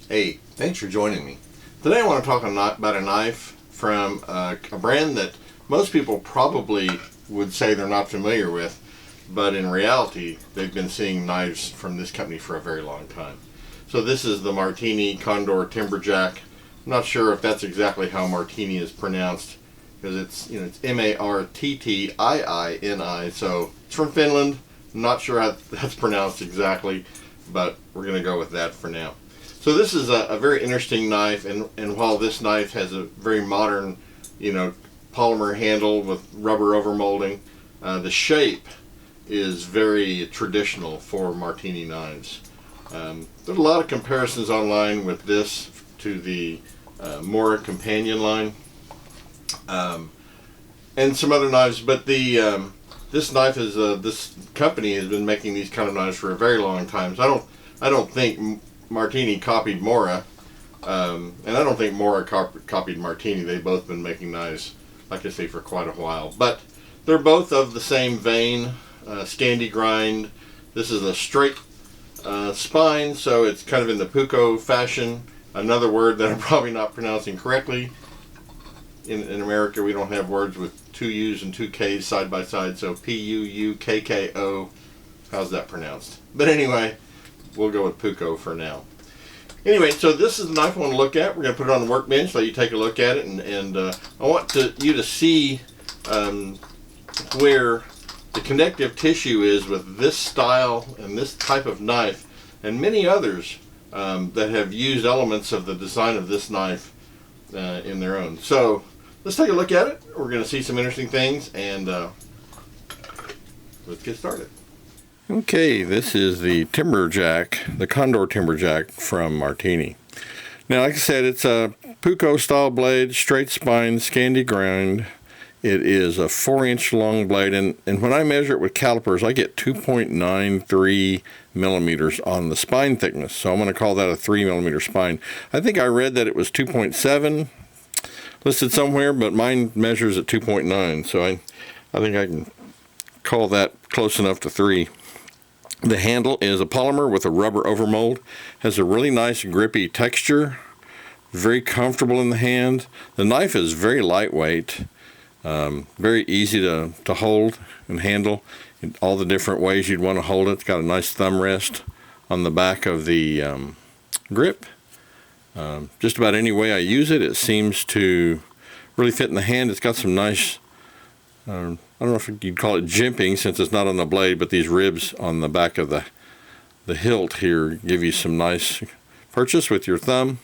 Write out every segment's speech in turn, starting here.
Hey, thanks for joining me. Today I want to talk about a knife from a brand that most people probably would say they're not familiar with, but in reality they've been seeing knives from this company for a very long time. So this is the Marttiini Condor Timberjack. I'm not sure if that's exactly how Marttiini is pronounced, because it's Marttiini, so it's from Finland. I'm not sure how that's pronounced exactly, but we're going to go with that for now. So this is a very interesting knife, and while this knife has a very modern, polymer handle with rubber overmolding, the shape is very traditional for Marttiini knives. There's a lot of comparisons online with this to the Mora companion line, and some other knives, but this knife is this company has been making these kind of knives for a very long time. So I don't think Marttiini copied Mora, and I don't think Mora copied Marttiini. They've both been making knives, like I say, for quite a while. But they're both of the same vein, Scandi grind. This is a straight spine, so it's kind of in the puko fashion. Another word that I'm probably not pronouncing correctly. In America, we don't have words with two U's and two K's side by side, so P-U-U-K-K-O. How's that pronounced? But anyway, we'll go with puko for now. Anyway, so this is the knife I want to look at. We're going to put it on the workbench, let you take a look at it, and I want you to see where the connective tissue is with this style and this type of knife, and many others that have used elements of the design of this knife in their own. So let's take a look at it. We're going to see some interesting things, and let's get started. Okay, this is the Timberjack, the Condor Timberjack from Marttiini. Now, like I said, it's a puko style blade, straight spine, Scandi grind. It is a 4-inch long blade, and when I measure it with calipers, I get 2.93 millimeters on the spine thickness. So I'm going to call that a 3 millimeter spine. I think I read that it was 2.7 listed somewhere, but mine measures at 2.9, so I think I can call that close enough to 3. The handle is a polymer with a rubber overmold. Has a really nice grippy texture, very comfortable in the hand. The knife is very lightweight, very easy to hold and handle in all the different ways you'd want to hold it. It's got a nice thumb rest on the back of the grip. Just about any way I use it, it seems to really fit in the hand. It's got some nice, I don't know if you'd call it jimping since it's not on the blade, but these ribs on the back of the hilt here give you some nice purchase with your thumb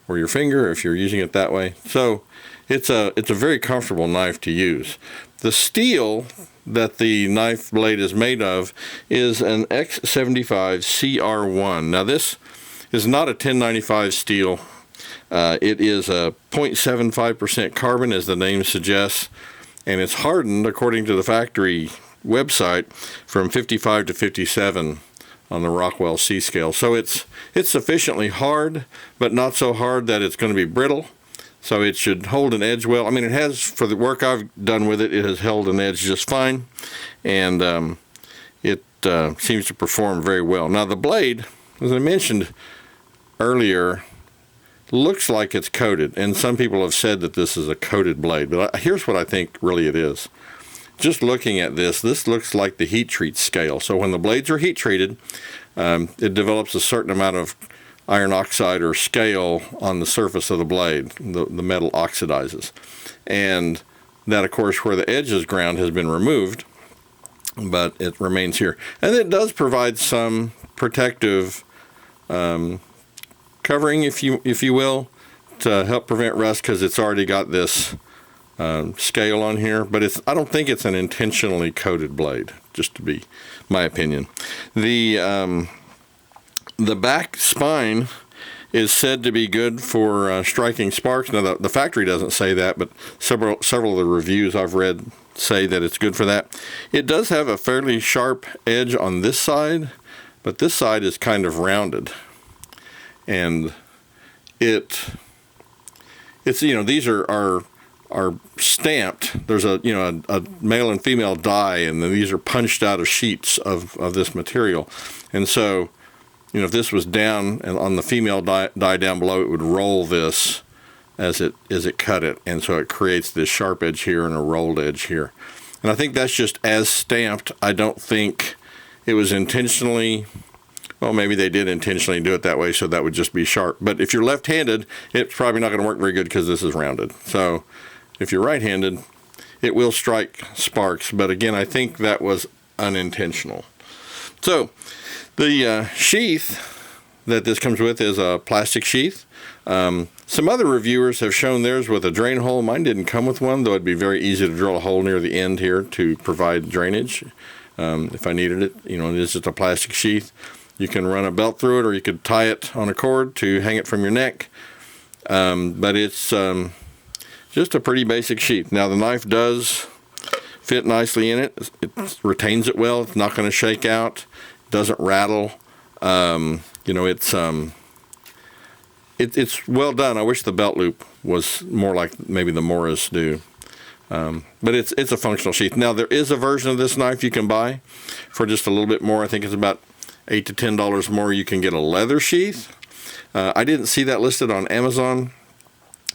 or your finger if you're using it that way. So it's a very comfortable knife to use. The steel that the knife blade is made of is an X75 CR1. Now this is not a 1095 steel. It is a 0.75% carbon, as the name suggests, and it's hardened, according to the factory website, from 55 to 57 on the Rockwell C scale. So it's sufficiently hard, but not so hard that it's going to be brittle. So it should hold an edge well. I mean, it has, for the work I've done with it, it has held an edge just fine, and it seems to perform very well. Now the blade, as I mentioned earlier, looks like it's coated, and some people have said that this is a coated blade, but here's what I think really it is. Just looking at this looks like the heat treat scale. So when the blades are heat treated, it develops a certain amount of iron oxide or scale on the surface of the blade. The metal oxidizes, and that, of course, where the edge is ground has been removed, but it remains here, and it does provide some protective covering, if you will, to help prevent rust, because it's already got this scale on here. But I don't think it's an intentionally coated blade, just to be my opinion. The back spine is said to be good for striking sparks. Now the factory doesn't say that, but several of the reviews I've read say that it's good for that. It does have a fairly sharp edge on this side, but this side is kind of rounded. And it's these are stamped. There's a male and female die, and then these are punched out of sheets of this material, and so if this was down and on the female die down below, it would roll this as it cut it, and so it creates this sharp edge here and a rolled edge here. And I think that's just as stamped. I don't think it was intentionally, well, maybe they did intentionally do it that way, so that would just be sharp. But if you're left-handed, it's probably not going to work very good because this is rounded. So if you're right-handed, it will strike sparks. But again, I think that was unintentional. So the sheath that this comes with is a plastic sheath. Some other reviewers have shown theirs with a drain hole. Mine didn't come with one, though it'd be very easy to drill a hole near the end here to provide drainage if I needed it. It is just a plastic sheath. You can run a belt through it, or you could tie it on a cord to hang it from your neck. But it's just a pretty basic sheath. Now, the knife does fit nicely in it. It retains it well. It's not going to shake out. It doesn't rattle. It's well done. I wish the belt loop was more like maybe the Moras do. But it's a functional sheath. Now, there is a version of this knife you can buy for just a little bit more. I think it's about $8 to $10 more. You can get a leather sheath. I didn't see that listed on Amazon,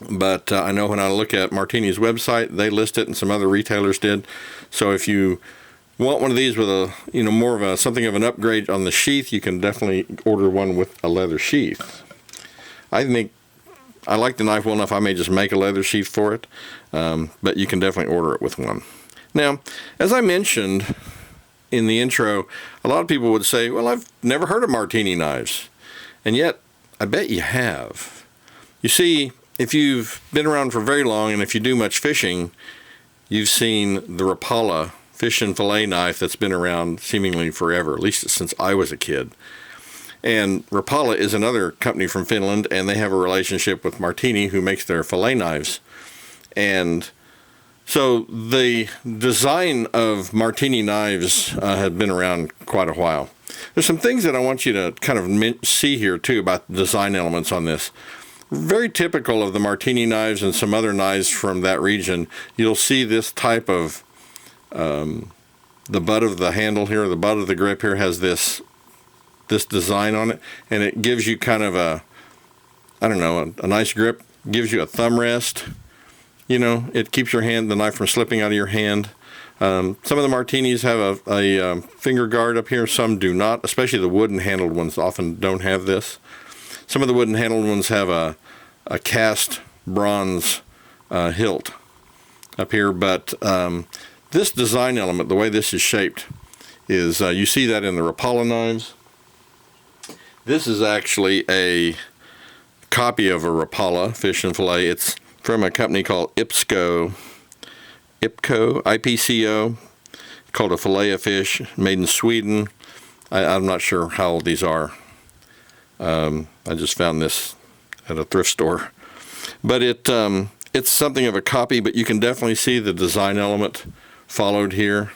but I know when I look at Marttiini's website, they list it, and some other retailers did. So if you want one of these with a more of a something of an upgrade on the sheath, you can definitely order one with a leather sheath. I think I like the knife well enough I may just make a leather sheath for it, but you can definitely order it with one. Now, as I mentioned in the intro, a lot of people would say, well, I've never heard of Marttiini knives, and yet I bet you have. You see, if you've been around for very long and if you do much fishing, you've seen the Rapala fish and fillet knife that's been around seemingly forever, at least since I was a kid. And Rapala is another company from Finland, and they have a relationship with Marttiini, who makes their fillet knives. And so the design of Marttiini knives had been around quite a while. There's some things that I want you to kind of see here, too, about the design elements on this. Very typical of the Marttiini knives and some other knives from that region, you'll see this type of, the butt of the handle here, the butt of the grip here has this design on it, and it gives you kind of a nice grip, gives you a thumb rest. It keeps the knife from slipping out of your hand. Some of the Marttiinis have a finger guard up here, some do not, especially the wooden handled ones often don't have this. Some of the wooden handled ones have a cast bronze hilt up here, but this design element, the way this is shaped, is you see that in the Rapala knives. This is actually a copy of a Rapala fish and fillet. It's from a company called IPCO, IPCO, called a fillet of fish, made in Sweden. I'm not sure how old these are. I just found this at a thrift store. But it's something of a copy, but you can definitely see the design element followed here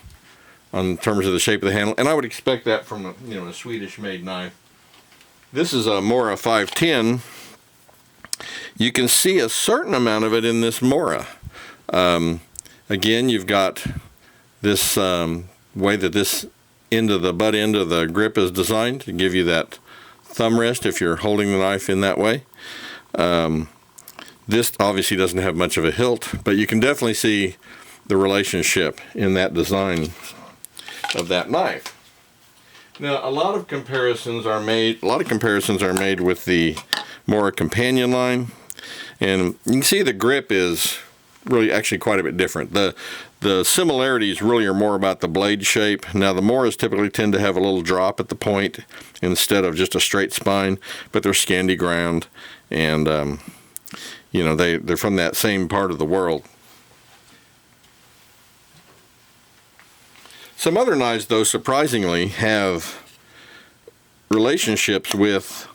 in terms of the shape of the handle. And I would expect that from a Swedish-made knife. This is a Mora 510. You can see a certain amount of it in this Mora. Again, you've got this way that this butt end of the grip is designed to give you that thumb rest if you're holding the knife in that way. This obviously doesn't have much of a hilt, but you can definitely see the relationship in that design of that knife. Now, a lot of comparisons are made with the Mora companion line, and you can see the grip is really actually quite a bit different. The similarities really are more about the blade shape. Now, the Moras typically tend to have a little drop at the point instead of just a straight spine, but they're Scandi ground, and they're from that same part of the world. Some other knives, though, surprisingly, have relationships with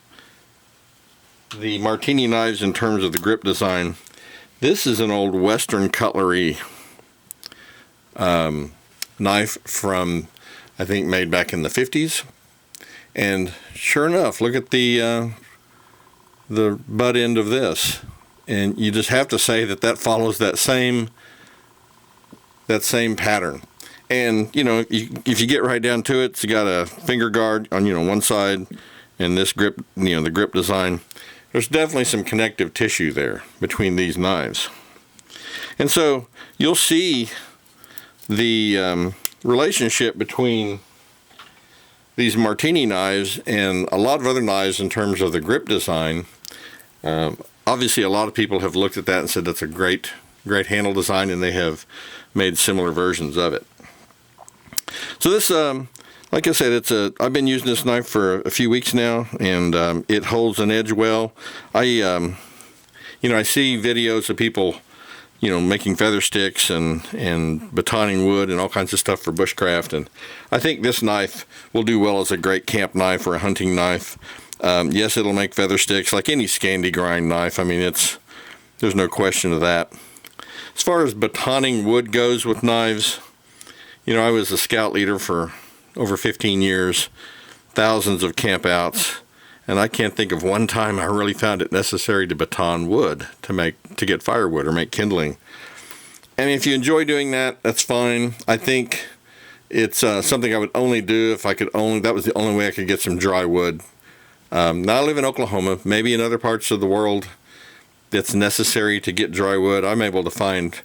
the Marttiini knives in terms of the grip design. This is an old Western cutlery knife from, I think, made back in the 50s. And sure enough, look at the butt end of this. And you just have to say that follows that same pattern. And, if you get right down to it, it's got a finger guard on, one side, and this grip, the grip design, there's definitely some connective tissue there between these knives. And so you'll see the relationship between these Marttiini knives and a lot of other knives in terms of the grip design. Obviously, a lot of people have looked at that and said that's a great handle design, and they have made similar versions of it. So this, like I said, I've been using this knife for a few weeks now, and it holds an edge well. I see videos of people, making feather sticks and batoning wood and all kinds of stuff for bushcraft, and I think this knife will do well as a great camp knife or a hunting knife. Yes, it'll make feather sticks like any Scandi grind knife. I mean, there's no question of that. As far as batoning wood goes with knives, I was a scout leader for over 15 years, thousands of campouts, and I can't think of one time I really found it necessary to baton wood to get firewood or make kindling. And if you enjoy doing that, that's fine. I think it's something I would only do if that was the only way I could get some dry wood. Now I live in Oklahoma, maybe in other parts of the world it's necessary to get dry wood. I'm able to find,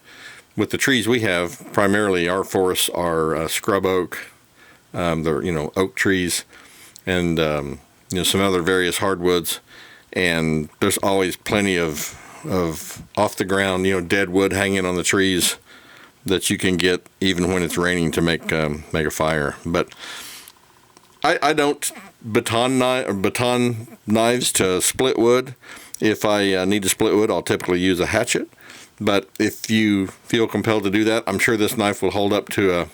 with the trees we have, primarily our forests are scrub oak, the oak trees, and some other various hardwoods, and there's always plenty of off the ground dead wood hanging on the trees that you can get even when it's raining to make a fire. But I don't baton knives to split wood. If I need to split wood, I'll typically use a hatchet. But if you feel compelled to do that, I'm sure this knife will hold up to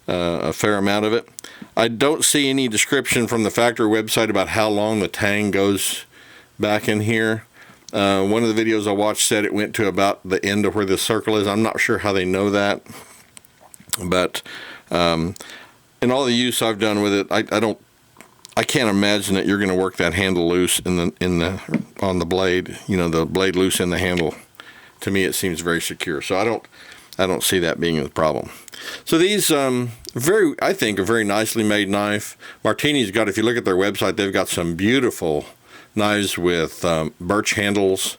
a fair amount of it. I don't see any description from the factory website about how long the tang goes back in here. One of the videos I watched said it went to about the end of where the circle is. I'm not sure how they know that, but in all the use I've done with it, I can't imagine that you're going to work that handle loose on the blade. The blade loose in the handle. To me, it seems very secure. So I don't see that being a problem. So these, I think, a very nicely made knife. Marttiini's got, if you look at their website, they've got some beautiful knives with birch handles,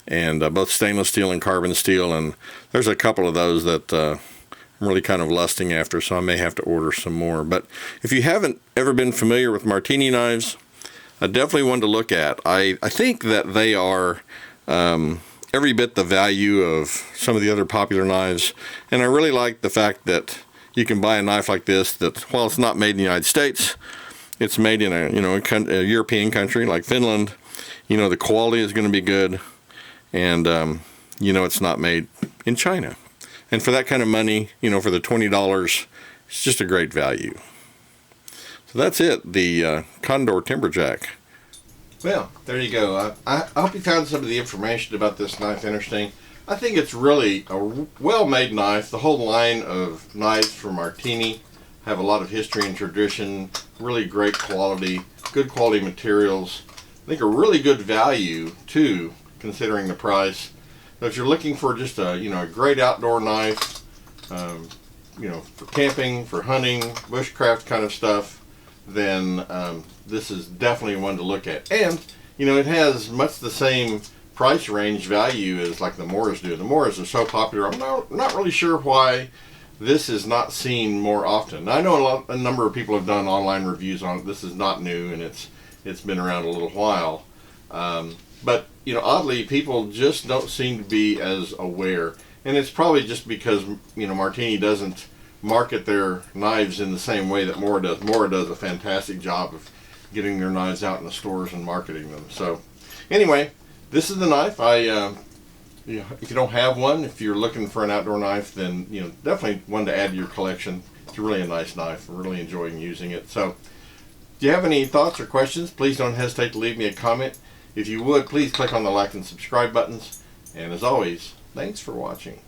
and both stainless steel and carbon steel. And there's a couple of those that I'm really kind of lusting after, so I may have to order some more. But if you haven't ever been familiar with Marttiini knives, definitely one to look at. I think that they are every bit the value of some of the other popular knives, and I really like the fact that you can buy a knife like this that, while it's not made in the United States, it's made in a European country like Finland. The quality is going to be good, and it's not made in China. And for that kind of money, for the $20, it's just a great value. So that's it, the Condor Timberjack. Well, there you go. I hope you found some of the information about this knife interesting. I think it's really a well-made knife. The whole line of knives from Marttiini have a lot of history and tradition, really great quality, good quality materials. I think a really good value, too, considering the price. Now, if you're looking for just a great outdoor knife, for camping, for hunting, bushcraft kind of stuff, then this is definitely one to look at. And it has much the same price range value as like the Moras do. The Moras are so popular. I'm not really sure why this is not seen more often. I know a number of people have done online reviews on it. This is not new, and it's been around a little while. But oddly, people just don't seem to be as aware, and it's probably just because Marttiini doesn't market their knives in the same way that Mora does. Mora does a fantastic job of getting their knives out in the stores and marketing them. So anyway, this is the knife. If you don't have one, if you're looking for an outdoor knife, then definitely one to add to your collection. It's really a nice knife. I'm really enjoying using it. So if you have any thoughts or questions, please don't hesitate to leave me a comment. If you would, please click on the like and subscribe buttons. And as always, thanks for watching.